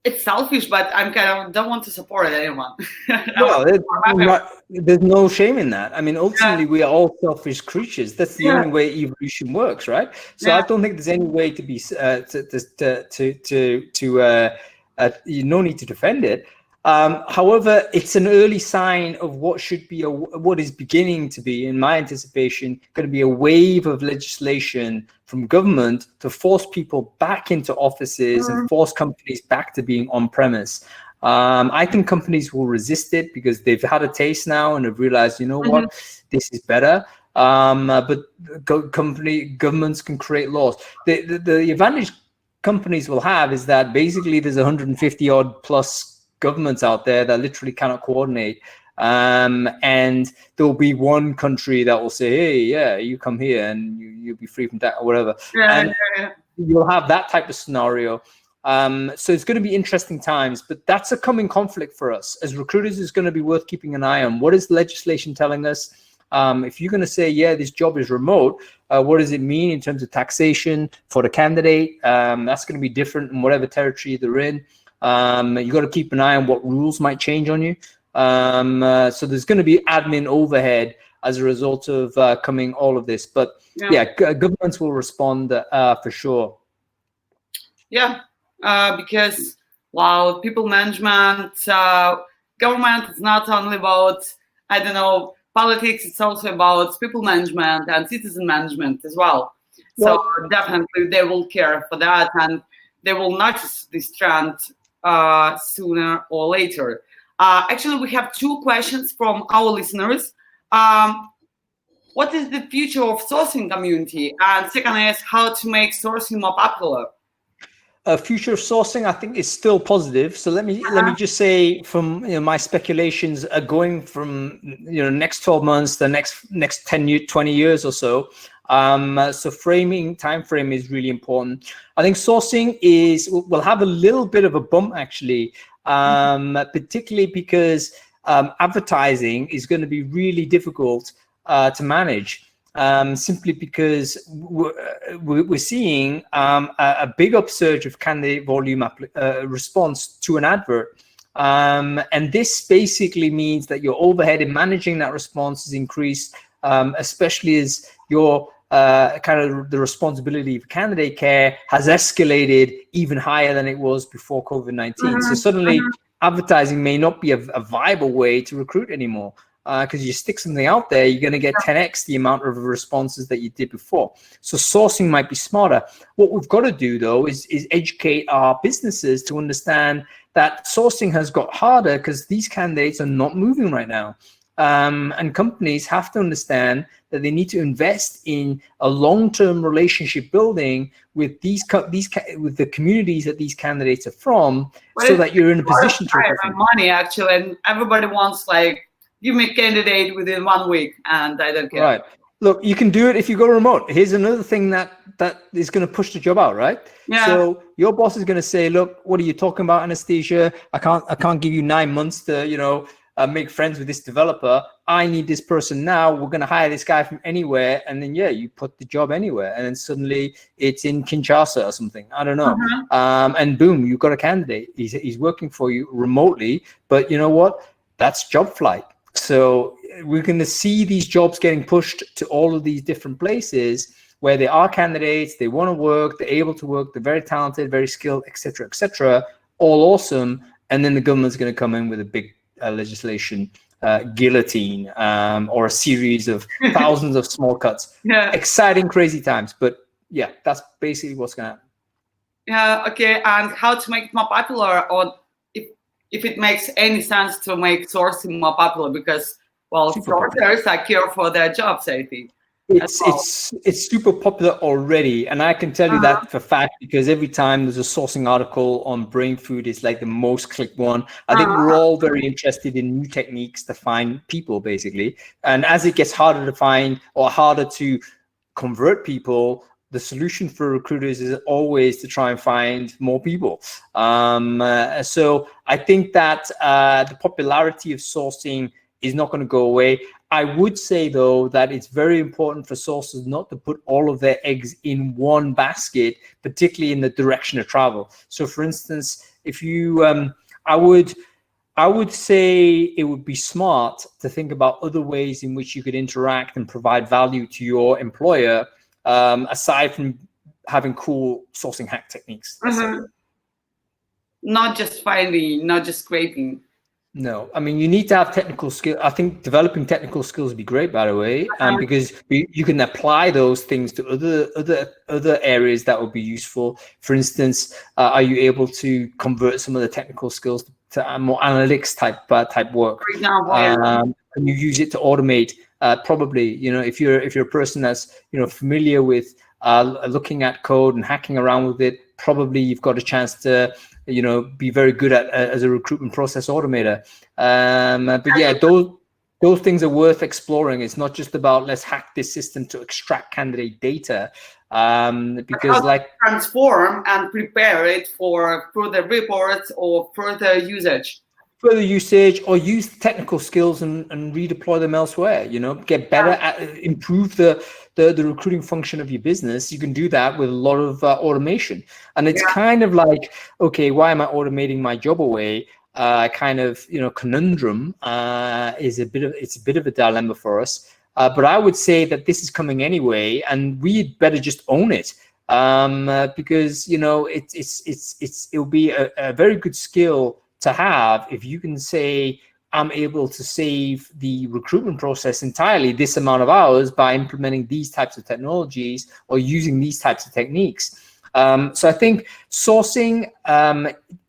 it's selfish, but I'm kind of don't want to support anyone. Well, there's no shame in that. I mean, ultimately, we are all selfish creatures. That's the only way evolution works, right? So I don't think there's any way to be no need to defend it. However, it's an early sign of what should be what is beginning to be, in my anticipation, going to be a wave of legislation from government to force people back into offices and force companies back to being on premise. I think companies will resist it because they've had a taste now and have realized, you know what, this is better. But governments can create laws. The advantage companies will have is that basically there's 150 odd plus governments out there that literally cannot coordinate, and there'll be one country that will say, hey, yeah, you come here and you'll be free from that or whatever. You'll have that type of scenario. So it's going to be interesting times, but that's a coming conflict for us as recruiters. Is going to be worth keeping an eye on. What is legislation telling us? If you're going to say, yeah, this job is remote, what does it mean in terms of taxation for the candidate? That's going to be different in whatever territory they're in. You got to keep an eye on what rules might change on you. So there's going to be admin overhead as a result of coming all of this. But governments will respond for sure. Yeah, because people management, government is not only about, I don't know, politics. It's also about people management and citizen management as well. So definitely they will care for that, and they will notice this trend sooner or later. Actually, we have two questions from our listeners. What is the future of sourcing community? And second is how to make sourcing more popular. Future of sourcing, I think, is still positive. So let me just say, from my speculations are going from next 12 months, the next 10 20 years or so. So time frame is really important. I think sourcing will have a little bit of a bump actually, particularly because advertising is going to be really difficult to manage. Simply because we're seeing a big upsurge of candidate volume response to an advert. And this basically means that your overhead in managing that response is increased, especially as your kind of the responsibility of candidate care has escalated even higher than it was before COVID-19. So suddenly advertising may not be a viable way to recruit anymore, because you stick something out there, you're going to get 10x the amount of responses that you did before. So sourcing might be smarter. What we've got to do, though, is educate our businesses to understand that sourcing has got harder because these candidates are not moving right now. And companies have to understand that they need to invest in a long-term relationship building with with the communities that these candidates are from, so that you're in a position to recruit them. Money, actually, and everybody wants, like, give me a candidate within 1 week, and I don't care. Right. Look, you can do it if you go remote. Here's another thing that is going to push the job out, right? Yeah. So your boss is going to say, look, what are you talking about, anesthesia? I can't give you 9 months to, make friends with this developer. I need this person now. We're going to hire this guy from anywhere. And then, you put the job anywhere. And then suddenly it's in Kinshasa or something. I don't know. And boom, you've got a candidate. He's working for you remotely. But you know what? That's job flight. So we're going to see these jobs getting pushed to all of these different places where there are candidates, they want to work, they're able to work, they're very talented, very skilled, etc., all awesome. And then the government's going to come in with a big legislation guillotine, or a series of thousands of small cuts. Yeah. Exciting, crazy times. But yeah, that's basically what's going to happen. Yeah. Okay. And how to make it more popular, or if it makes any sense to make sourcing more popular, because, well, sourcers are care for their jobs, I think. It's super popular already, and I can tell you that for fact, because every time there's a sourcing article on Brainfood, it's like the most clicked one. I think we're all very interested in new techniques to find people, basically. And as it gets harder to find or harder to convert people, the solution for recruiters is always to try and find more people. So I think that the popularity of sourcing is not going to go away. I would say, though, that it's very important for sources not to put all of their eggs in one basket, particularly in the direction of travel. So, for instance, if you, I would say it would be smart to think about other ways in which you could interact and provide value to your employer, aside from having cool sourcing hack techniques. Not just finding, not just scraping. No, I mean, you need to have technical skill. I think developing technical skills would be great, by the way, because you can apply those things to other areas that would be useful. For instance, are you able to convert some of the technical skills to more analytics type work? For example, can you use it to automate? Probably, if you're a person that's familiar with looking at code and hacking around with it, probably you've got a chance to be very good at as a recruitment process automator. But yeah, those things are worth exploring. It's not just about let's hack this system to extract candidate data, because like transform and prepare it for further reports or further usage. Further usage, or use technical skills and redeploy them elsewhere. Get better at improve the recruiting function of your business. You can do that with a lot of automation. And it's kind of like, okay, why am I automating my job away? Conundrum is a bit of a dilemma for us. But I would say that this is coming anyway, and we'd better just own it. Because it'll be a very good skill to have if you can say, I'm able to save the recruitment process entirely this amount of hours by implementing these types of technologies or using these types of techniques. So I think sourcing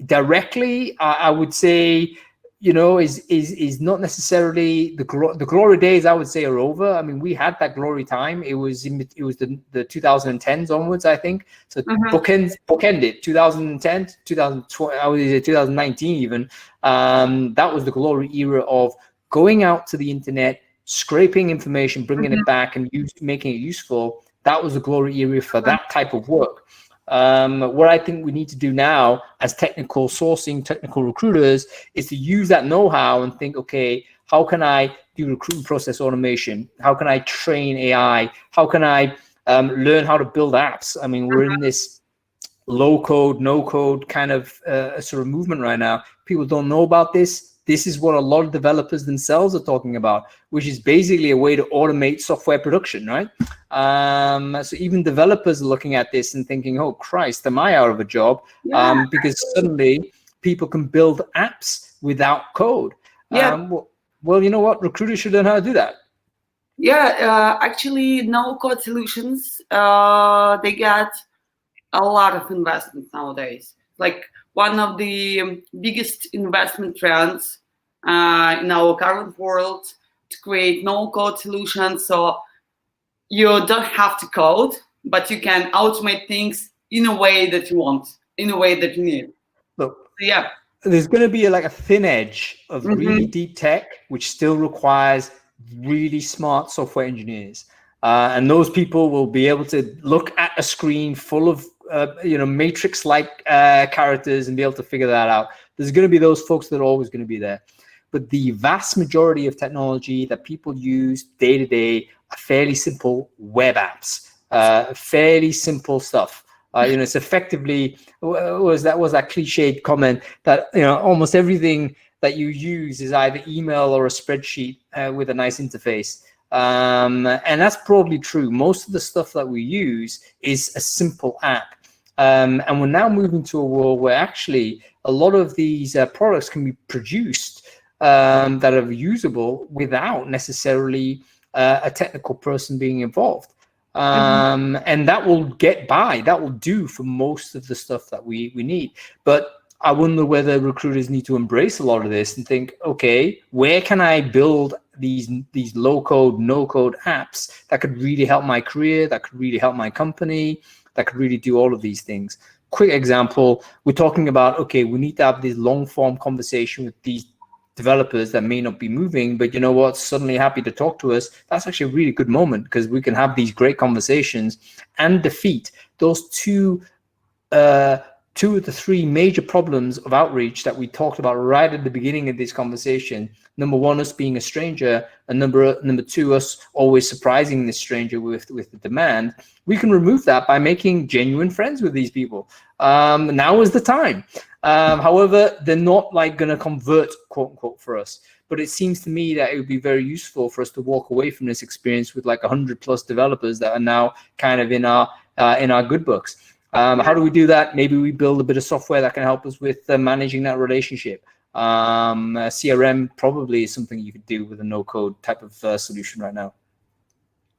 directly, I would say, is not necessarily the glory days. I would say are over. I mean, we had that glory time. It was the 2010s onwards, I think. So bookended 2010, 2020, I would say 2019 even. That was the glory era of going out to the internet, scraping information, bringing it back, and making it useful. That was the glory era for that type of work. What I think we need to do now as technical recruiters is to use that know-how and think, okay, how can I do recruitment process automation? How can I train AI? How can I learn how to build apps? I mean, we're in this low code, no code kind of sort of movement right now. People don't know about this. this is what a lot of developers themselves are talking about, which is basically a way to automate software production, right? So even developers are looking at this and thinking, oh, Christ, am I out of a job? Because suddenly people can build apps without code. Well, you know what? Recruiters should learn how to do that. Actually, no-code solutions, they get a lot of investment nowadays. Like one of the biggest investment trends in our current world to create no-code solutions. So you don't have to code, but you can automate things in a way that you want, in a way that you need. Look, there's going to be like a thin edge of really deep tech, which still requires really smart software engineers. And those people will be able to look at a screen full of matrix-like characters and be able to figure that out. There's going to be those folks that are always going to be there. But the vast majority of technology that people use day to day are fairly simple web apps, fairly simple stuff. It's effectively was that cliched comment that almost everything that you use is either email or a spreadsheet with a nice interface. And that's probably true. Most of the stuff that we use is a simple app. And we're now moving to a world where actually a lot of these products can be produced that are usable without necessarily a technical person being involved. And that will get by. That will do for most of the stuff that we need. But I wonder whether recruiters need to embrace a lot of this and think, okay, where can I build these low-code, no-code apps that could really help my career, that could really help my company, that could really do all of these things? Quick example, we're talking about, okay, we need to have this long-form conversation with these developers that may not be moving, but you know what, suddenly happy to talk to us. That's actually a really good moment because we can have these great conversations and defeat those two of the three major problems of outreach that we talked about right at the beginning of this conversation. Number one, us being a stranger, and number two, us always surprising this stranger with the demand. We can remove that by making genuine friends with these people. Now is the time. However, they're not like going to convert, quote unquote, for us. But it seems to me that it would be very useful for us to walk away from this experience with like 100+ developers that are now kind of in our good books. How do we do that? Maybe we build a bit of software that can help us with managing that relationship. CRM probably is something you could do with a no-code type of solution right now.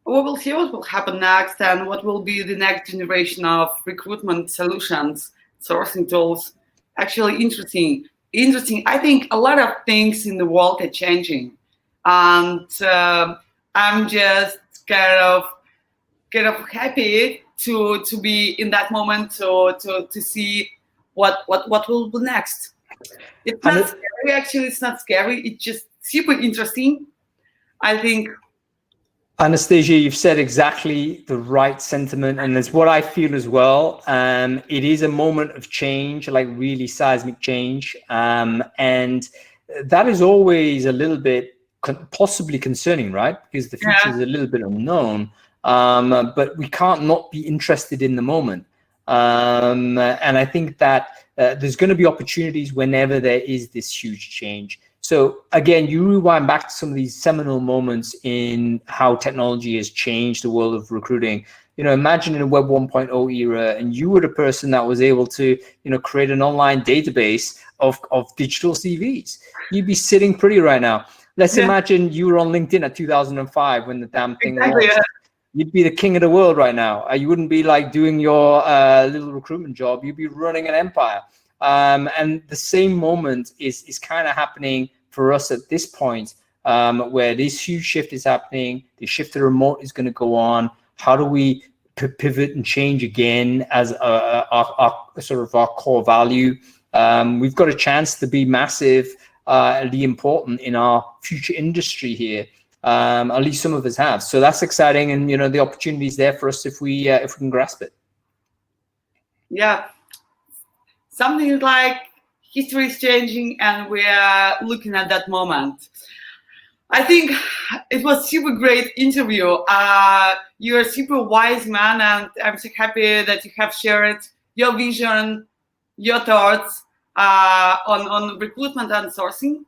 We will see what will happen next and what will be the next generation of recruitment solutions, sourcing tools. Actually, interesting. I think a lot of things in the world are changing, and I'm just kind of happy to be in that moment to see what will be next. It's not scary. Actually, it's not scary. It's just super interesting, I think. Anastasia, you've said exactly the right sentiment, and it's what I feel as well. It is a moment of change, like really seismic change, and that is always a little bit possibly concerning, right? Because the future is a little bit unknown, but we can't not be interested in the moment. And I think that there's going to be opportunities whenever there is this huge change. So again, you rewind back to some of these seminal moments in how technology has changed the world of recruiting. Imagine in a Web 1.0 era, and you were the person that was able to, create an online database of digital CVs. You'd be sitting pretty right now. Let's imagine you were on LinkedIn at 2005 when the damn thing launched. Yeah. You'd be the king of the world right now. You wouldn't be like doing your little recruitment job. You'd be running an empire. And the same moment is kind of happening for us at this point, where this huge shift is happening. The shift to remote is going to go on. How do we pivot and change again as our sort of our core value? We've got a chance to be massively important in our future industry here. At least some of us have. So that's exciting, and the opportunity is there for us if we can grasp it. Yeah, something like history is changing, and we are looking at that moment. I think it was super great interview. You're a super wise man, and I'm so happy that you have shared your vision, your thoughts on recruitment and sourcing.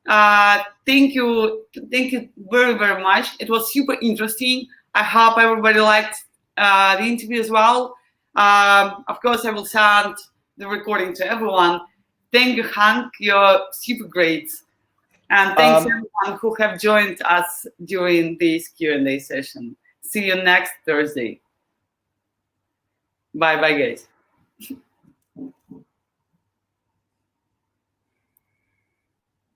Thank you very, very much. It was super interesting. I hope everybody liked the interview as well. Of course, I will send the recording to everyone. Thank you, Hank. You're super great. And thanks everyone who have joined us during this Q&A session. See you next Thursday. Bye, guys.